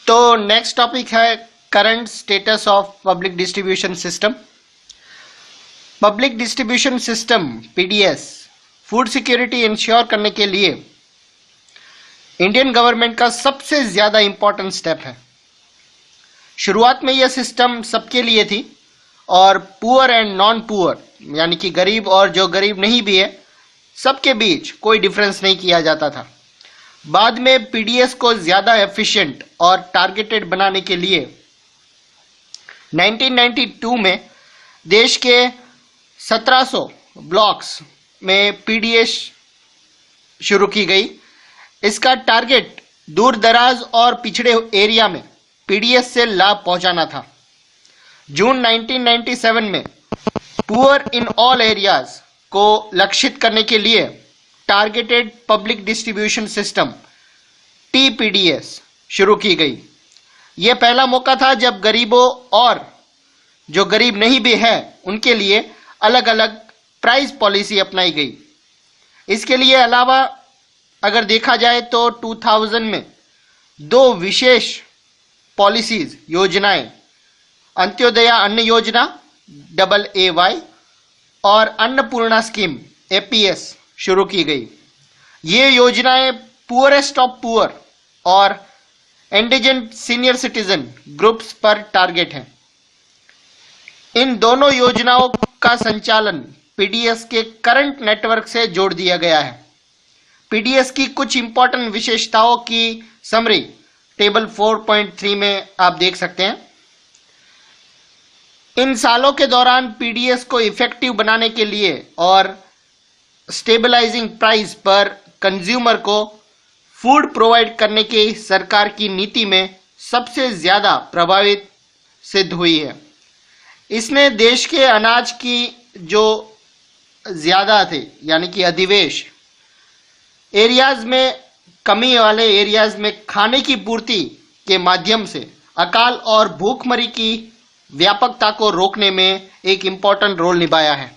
तो next topic है current status of public distribution system. Public distribution system PDS food security ensure करने के लिए इंडियन गवर्नमेंट का सबसे ज्यादा इंपॉर्टेंट स्टेप है। शुरुआत में यह सिस्टम सबके लिए थी और पुअर एंड नॉन पुअर यानी कि गरीब और जो गरीब नहीं भी है सबके बीच कोई डिफरेंस नहीं किया जाता था। बाद में पीडीएस को ज्यादा एफिशिएंट और टारगेटेड बनाने के लिए 1992 में देश के 1700 ब्लॉक्स में पीडीएस शुरू की गई। इसका टारगेट दूर दराज और पिछड़े एरिया में पीडीएस से लाभ पहुंचाना था। जून 1997 में पुअर इन ऑल एरियाज को लक्षित करने के लिए targeted public distribution system TPDS शुरू की गई। यह पहला मौका था जब गरीबों और जो गरीब नहीं भी है उनके लिए अलग अलग प्राइस पॉलिसी अपनाई गई। इसके लिए अलावा अगर देखा जाए तो 2000 में दो विशेष पॉलिसीज योजनाएं अंत्योदय अन्न योजना AAY और अन्नपूर्णा स्कीम APS शुरू की गई। ये योजनाएं पुअरेस्ट ऑफ पुअर और इंडिजेंट सीनियर सिटीजन ग्रुप्स पर टारगेट हैं। इन दोनों योजनाओं का संचालन पीडीएस के करंट नेटवर्क से जोड़ दिया गया है। पीडीएस की कुछ इंपॉर्टेंट विशेषताओं की समरी टेबल 4.3 में आप देख सकते हैं। इन सालों के दौरान पीडीएस को इफेक्टिव बनाने के लिए और स्टेबलाइजिंग प्राइस पर कंज्यूमर को फूड प्रोवाइड करने की सरकार की नीति में सबसे ज्यादा प्रभावित सिद्ध हुई है। इसने देश के अनाज की जो ज्यादा थे यानी कि अधिवेश एरियाज में कमी वाले एरियाज में खाने की पूर्ति के माध्यम से अकाल और भूखमरी की व्यापकता को रोकने में एक इंपॉर्टेंट रोल निभाया है।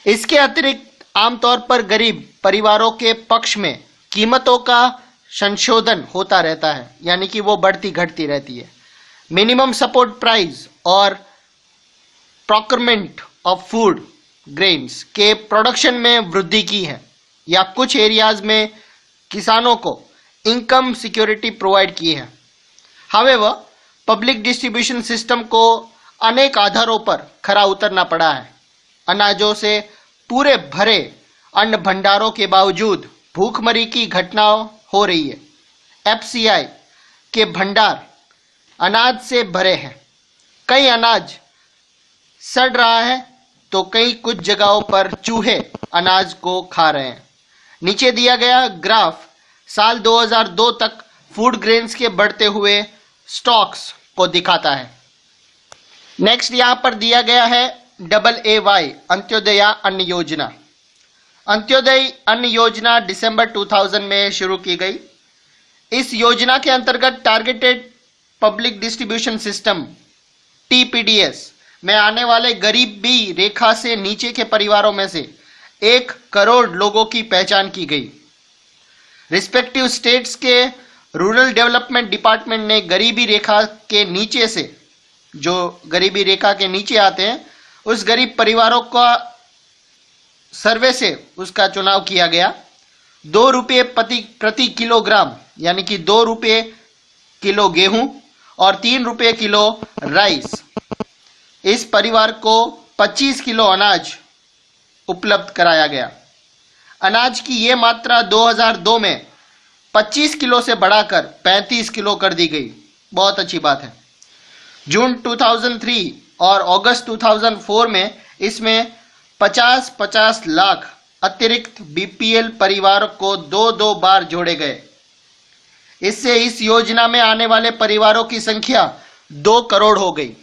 इसके अतिरिक्त आमतौर पर गरीब परिवारों के पक्ष में कीमतों का संशोधन होता रहता है यानी कि वो बढ़ती घटती रहती है। मिनिमम सपोर्ट प्राइस और प्रोक्योरमेंट ऑफ फूड ग्रेन्स के प्रोडक्शन में वृद्धि की है या कुछ एरियाज में किसानों को इनकम सिक्योरिटी प्रोवाइड की है। हावेवर पब्लिक डिस्ट्रीब्यूशन सिस्टम को अनेक आधारों पर खरा उतरना पड़ा है। अनाजों से पूरे भरे अन्न भंडारों के बावजूद भूखमरी की घटना हो रही है। एफसीआई के भंडार अनाज से भरे हैं। कई अनाज सड़ रहा है तो कई कुछ जगहों पर चूहे अनाज को खा रहे हैं। नीचे दिया गया ग्राफ साल 2002 तक फूड ग्रेन्स के बढ़ते हुए स्टॉक्स को दिखाता है। नेक्स्ट यहां पर दिया गया है AAY अंत्योदय अन्न योजना। अंत्योदय अन्न योजना दिसंबर 2000 में शुरू की गई। इस योजना के अंतर्गत targeted public distribution system TPDS में आने वाले गरीबी रेखा से नीचे के परिवारों में से 1 करोड़ लोगों की पहचान की गई। रिस्पेक्टिव स्टेट्स के रूरल डेवलपमेंट डिपार्टमेंट ने गरीबी रेखा के नीचे से जो गरीबी रेखा के नीचे आते हैं उस गरीब परिवारों का सर्वे से उसका चुनाव किया गया। 2 रुपये प्रति किलोग्राम यानी कि 2 रुपये किलो गेहूं और 3 रुपये किलो राइस इस परिवार को 25 किलो अनाज उपलब्ध कराया गया। अनाज की ये मात्रा 2002 में 25 किलो से बढ़ाकर 35 किलो कर दी गई। बहुत अच्छी बात है। जून 2003 और अगस्त 2004 में इसमें 50-50 लाख अतिरिक्त बीपीएल परिवार को 2-2 बार जोड़े गए। इससे इस योजना में आने वाले परिवारों की संख्या 2 करोड़ हो गई।